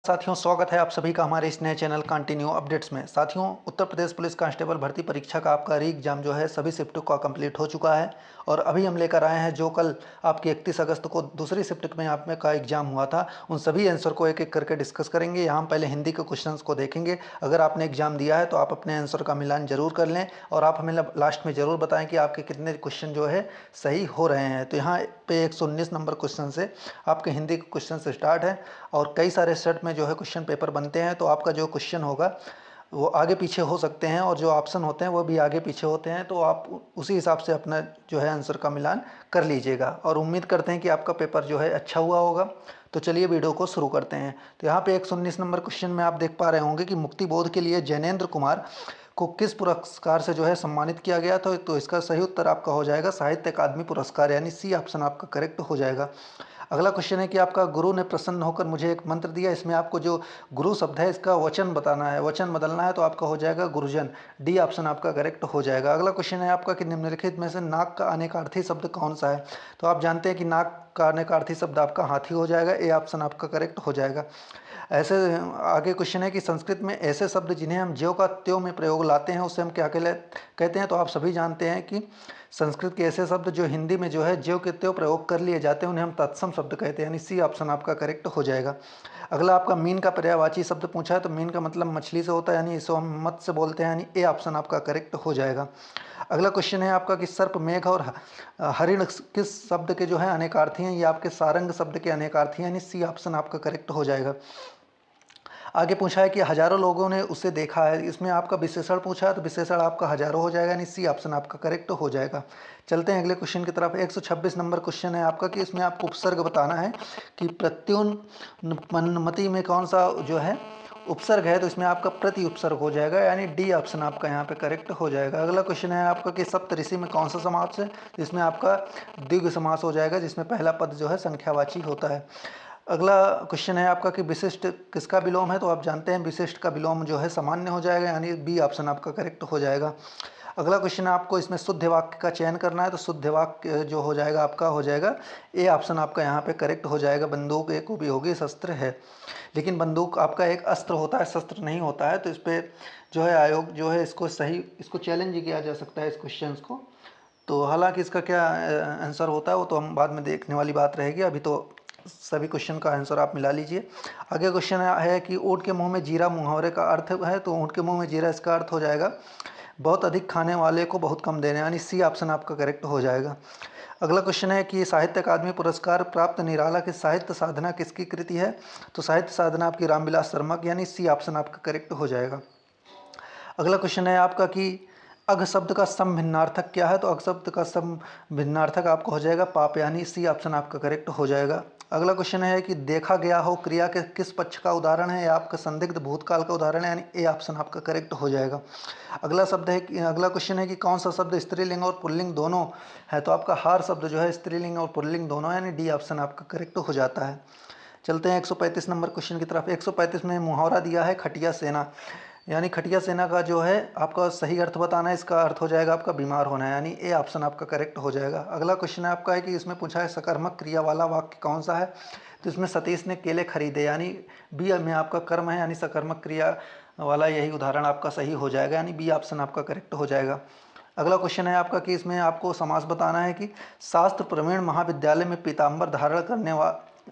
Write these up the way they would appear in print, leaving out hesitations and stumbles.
साथियों, स्वागत है आप सभी का हमारे इस नए चैनल कंटिन्यू अपडेट्स में। साथियों, उत्तर प्रदेश पुलिस कांस्टेबल भर्ती परीक्षा का आपका री एग्जाम जो है सभी शिफ्ट का कंप्लीट हो चुका है और अभी हम लेकर आए हैं जो कल आपकी 31 अगस्त को दूसरी शिफ्ट में आप में का एग्जाम हुआ था, उन सभी आंसर को एक एक करके डिस्कस करेंगे। यहाँ हम पहले हिंदी के क्वेश्चंस को देखेंगे। अगर आपने एग्जाम दिया है तो आप अपने आंसर का मिलान जरूर कर लें और आप हमें लास्ट में ज़रूर बताएं कि आपके कितने क्वेश्चन जो है सही हो रहे हैं। तो यहाँ पे 119 नंबर क्वेश्चन से आपके हिंदी के क्वेश्चन से स्टार्ट है और कई सारे सेट में जो है क्वेश्चन पेपर बनते हैं, तो आपका जो क्वेश्चन होगा वो आगे पीछे हो सकते हैं और जो ऑप्शन होते हैं वो भी आगे पीछे होते हैं, तो आप उसी हिसाब से अपना जो है आंसर का मिलान कर लीजिएगा और उम्मीद करते हैं कि आपका पेपर जो है अच्छा हुआ होगा। तो चलिए वीडियो को शुरू करते हैं। तो यहाँ पे 119 नंबर क्वेश्चन में आप देख पा रहे होंगे कि मुक्तिबोध के लिए जैनेन्द्र कुमार को किस पुरस्कार से जो है सम्मानित किया गया था। तो इसका सही उत्तर आपका हो जाएगा साहित्य अकादमी पुरस्कार, यानी सी ऑप्शन आपका करेक्ट हो जाएगा। अगला क्वेश्चन है कि आपका गुरु ने प्रसन्न होकर मुझे एक मंत्र दिया। इसमें आपको जो गुरु शब्द है इसका वचन बताना है, वचन बदलना है, तो आपका हो जाएगा गुरुजन। डी ऑप्शन आपका करेक्ट हो जाएगा। अगला क्वेश्चन है आपका कि निम्नलिखित में से नाक का अनेकार्थी शब्द कौन सा है। तो आप जानते हैं कि नाक का अनेकार्थी शब्द आपका हाथी हो जाएगा। ए ऑप्शन आपका करेक्ट हो जाएगा। ऐसे आगे क्वेश्चन है कि संस्कृत में ऐसे शब्द जिन्हें हम ज्यों का त्यों में प्रयोग लाते हैं उसे हम क्या कहते हैं। तो आप सभी जानते हैं कि संस्कृत के ऐसे शब्द जो हिंदी में जो है ज्यों के त्यों प्रयोग कर लिए जाते हैं उन्हें हम तत्सम शब्द कहते हैं, यानी सी ऑप्शन आपका करेक्ट हो जाएगा। अगला आपका मीन का पर्यायवाची शब्द पूछा है, तो मीन का मतलब मछली से होता है, यानी इसे हम मत से बोलते हैं, यानी ए ऑप्शन आपका करेक्ट हो जाएगा। अगला क्वेश्चन है आपका कि सर्प, मेघ और हरिण किस शब्द के जो है अनेकार्थी हैं। ये आपके सारंग शब्द के अनेकार्थी हैं, यानी सी ऑप्शन आपका करेक्ट हो जाएगा। आगे पूछा है कि हजारों लोगों ने उसे देखा है। इसमें आपका विशेषण पूछा है, तो विशेषण आपका हजारों हो जाएगा, यानी सी ऑप्शन आपका करेक्ट हो जाएगा। चलते हैं अगले क्वेश्चन की तरफ। 126 नंबर क्वेश्चन है आपका कि इसमें आपको उपसर्ग बताना है कि प्रत्युन्मति में कौन सा जो है उपसर्ग है। तो इसमें आपका प्रति उपसर्ग हो जाएगा, यानी डी ऑप्शन आपका यहाँ पे करेक्ट हो जाएगा। अगला क्वेश्चन है आपका कि सप्तऋषि में कौन सा समास है। इसमें आपका द्विगु समास हो जाएगा, जिसमें पहला पद जो है संख्यावाची होता है। अगला क्वेश्चन है आपका कि विशिष्ट किसका विलोम है। तो आप जानते हैं विशिष्ट का विलोम जो है सामान्य हो जाएगा, यानी बी ऑप्शन आपका करेक्ट हो जाएगा। अगला क्वेश्चन है आपको इसमें शुद्ध वाक्य का चयन करना है। तो शुद्ध वाक्य जो हो जाएगा आपका हो जाएगा ए ऑप्शन आपका यहाँ पे करेक्ट हो जाएगा। बंदूक एक उपयोगी शस्त्र है, लेकिन बंदूक आपका एक अस्त्र होता है, शस्त्र नहीं होता है। तो इस पर जो है आयोग जो है इसको चैलेंज किया जा सकता है इस क्वेश्चन को। तो हालांकि इसका क्या आंसर होता है वो तो हम बाद में देखने वाली बात रहेगी। अभी तो सभी क्वेश्चन का आंसर आप मिला लीजिए। आगे क्वेश्चन है कि ऊँट के मुंह में जीरा मुहावरे का अर्थ है। तो ऊँट के मुंह में जीरा, इसका अर्थ हो जाएगा बहुत अधिक खाने वाले को बहुत कम देने, यानी सी ऑप्शन आपका करेक्ट हो जाएगा। अगला क्वेश्चन है कि साहित्य अकादमी पुरस्कार प्राप्त निराला की साहित्य साधना किसकी कृति है। तो साहित्य साधना आपकी रामविलास शर्मा की, यानी सी ऑप्शन आपका करेक्ट हो जाएगा। अगला क्वेश्चन है आपका कि अघ शब्द का सम भिन्नार्थक क्या है। तो अघ शब्द का सम भिन्नार्थक आपको हो जाएगा पाप, यानी सी ऑप्शन आपका करेक्ट हो जाएगा। अगला क्वेश्चन है कि देखा गया हो क्रिया के किस पक्ष का उदाहरण है, या आपका संदिग्ध भूतकाल का उदाहरण है, यानी ए ऑप्शन आपका करेक्ट हो जाएगा। अगला क्वेश्चन है कि कौन सा शब्द स्त्रीलिंग और पुल्लिंग दोनों है। तो आपका हार शब्द जो है स्त्रीलिंग और पुल्लिंग दोनों, यानी डी ऑप्शन आपका करेक्ट हो जाता है। चलते हैं 135 नंबर क्वेश्चन की तरफ। 135 में मुहावरा दिया है खटिया सेना, यानी खटिया सेना का जो है आपका सही अर्थ बताना है। इसका अर्थ हो जाएगा आपका बीमार होना है, यानी ए ऑप्शन आपका करेक्ट हो जाएगा। अगला क्वेश्चन है आपका है कि इसमें पूछा है सकर्मक क्रिया वाला वाक्य कौन सा है। तो इसमें सतीश ने केले खरीदे, यानी बी में आपका कर्म है, यानी सकर्मक क्रिया वाला यही उदाहरण आपका सही हो जाएगा, यानी बी ऑप्शन आपका करेक्ट हो जाएगा। अगला क्वेश्चन है आपका कि इसमें आपको समास बताना है कि शास्त्र प्रवीण महाविद्यालय में पीताम्बर धारण करने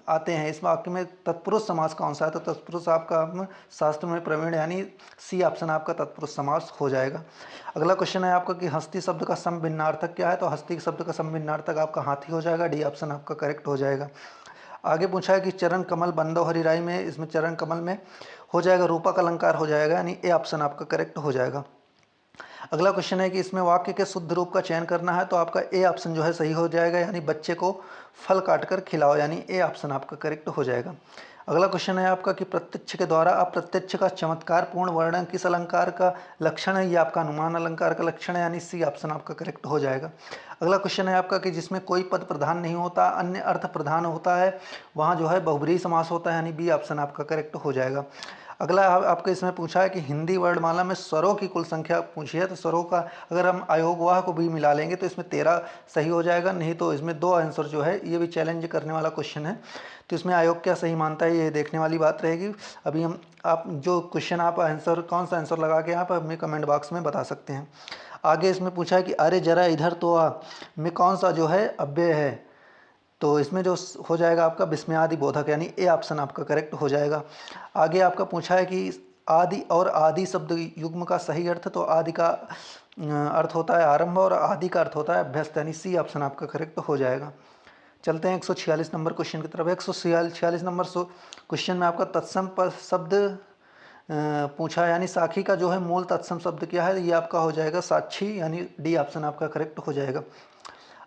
आते हैं। इस वाक्य में तत्पुरुष समास कौन सा है। तो तत्पुरुष आपका शास्त्र में प्रवीण, यानी सी ऑप्शन आपका तत्पुरुष समास हो जाएगा। अगला क्वेश्चन है आपका कि हस्ती शब्द का सम भिन्नार्थक क्या है। तो हस्ती शब्द का सम भिन्नार्थक आपका हाथी हो जाएगा, डी ऑप्शन आपका करेक्ट हो जाएगा। आगे पूछा है कि चरण कमल बंदो हरिराई में, इसमें चरण कमल में हो जाएगा रूपक अलंकार हो जाएगा, यानी ए ऑप्शन आपका करेक्ट हो जाएगा। अगला क्वेश्चन है कि इसमें वाक्य के शुद्ध रूप का चयन करना है। तो आपका ए ऑप्शन जो है सही हो जाएगा, यानी बच्चे को फल काट कर खिलाओ, यानी ए ऑप्शन आपका करेक्ट हो जाएगा। अगला क्वेश्चन है आपका कि प्रत्यक्ष के द्वारा अप्रत्यक्ष का चमत्कार पूर्ण वर्णन किस अलंकार का लक्षण है। ये आपका अनुमान अलंकार का लक्षण है, यानी सी ऑप्शन आपका करेक्ट हो जाएगा। अगला क्वेश्चन है आपका कि जिसमें कोई पद प्रधान नहीं होता अन्य अर्थ प्रधान होता है, वहाँ जो है बहुब्रीहि समास होता है, यानी बी ऑप्शन आपका करेक्ट हो जाएगा। अगला आपके इसमें पूछा है कि हिंदी वर्णमाला में स्वरों की कुल संख्या पूछी है, तो स्वरों का अगर हम अयोगवाह को भी मिला लेंगे तो इसमें 13 सही हो जाएगा, नहीं तो इसमें 2 आंसर जो है, ये भी चैलेंज करने वाला क्वेश्चन है। तो इसमें आयोग क्या सही मानता है, ये देखने वाली बात रहेगी। अभी हम आप जो क्वेश्चन आप आंसर कौन सा आंसर लगा के आप हमें कमेंट बॉक्स में बता सकते हैं। आगे इसमें पूछा है कि अरे जरा इधर तो आ में कौन सा जो है अव्यय है, तो इसमें जो हो जाएगा आपका विस्मयादि बोधक, यानी ए ऑप्शन आपका करेक्ट हो जाएगा। आगे आपका पूछा है कि आदि और आदि शब्द युग्म का सही अर्थ, तो आदि का अर्थ होता है आरंभ और आदि का अर्थ होता है अभ्यस्त, यानी सी ऑप्शन आपका करेक्ट हो जाएगा। चलते हैं 146 नंबर क्वेश्चन की तरफ। 146 नंबर क्वेश्चन में आपका तत्सम शब्द पूछा है, यानी साखी का जो है मूल तत्सम शब्द क्या है, ये आपका हो जाएगा साक्षी, यानी डी ऑप्शन आपका करेक्ट हो जाएगा।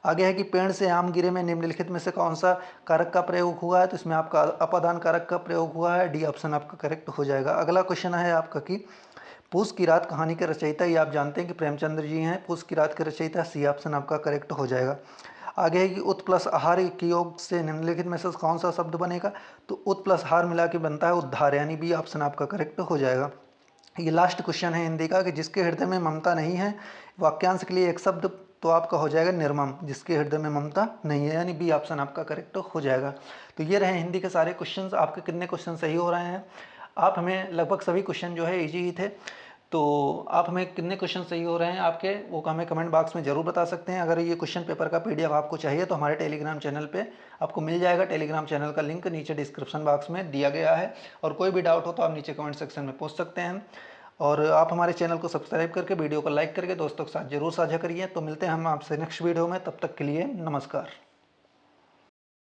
आगे है कि पेड़ से आम गिरे में निम्नलिखित में से कौन सा कारक का प्रयोग हुआ है, तो इसमें आपका अपादान कारक का प्रयोग हुआ है, डी ऑप्शन आपका करेक्ट हो जाएगा। अगला क्वेश्चन है आपका कि पूस की रात कहानी के रचयिता, ये आप जानते हैं कि प्रेमचंद्र जी हैं पूस की रात के रचयिता, सी ऑप्शन आपका करेक्ट हो जाएगा। आगे है कि उत प्लस आहार के योग से निम्नलिखित में से कौन सा शब्द बनेगा, तो उत प्लस हार मिला के बनता है उद्धार, यानी बी ऑप्शन आपका करेक्ट हो जाएगा। ये लास्ट क्वेश्चन है हिंदी का कि जिसके हृदय में ममता नहीं है, वाक्यांश के लिए एक शब्द, तो आपका हो जाएगा निर्मम, जिसके हृदय में ममता नहीं है, यानी बी ऑप्शन आपका करेक्ट हो जाएगा। तो ये रहे हिंदी के सारे क्वेश्चंस। आपके कितने क्वेश्चन सही हो रहे हैं, आप हमें लगभग सभी क्वेश्चन जो है इजी ही थे, तो आप हमें कितने क्वेश्चन सही हो रहे हैं आपके, वो हमें कमेंट बॉक्स में ज़रूर बता सकते हैं। अगर ये क्वेश्चन पेपर का पीडीएफ आपको चाहिए तो हमारे टेलीग्राम चैनल पे आपको मिल जाएगा। टेलीग्राम चैनल का लिंक नीचे डिस्क्रिप्शन बॉक्स में दिया गया है, और कोई भी डाउट हो तो आप नीचे कमेंट सेक्शन में पूछ सकते हैं। और आप हमारे चैनल को सब्सक्राइब करके वीडियो को लाइक करके दोस्तों के साथ जरूर साझा करिए। तो मिलते हैं हम आपसे नेक्स्ट वीडियो में, तब तक के लिए नमस्कार।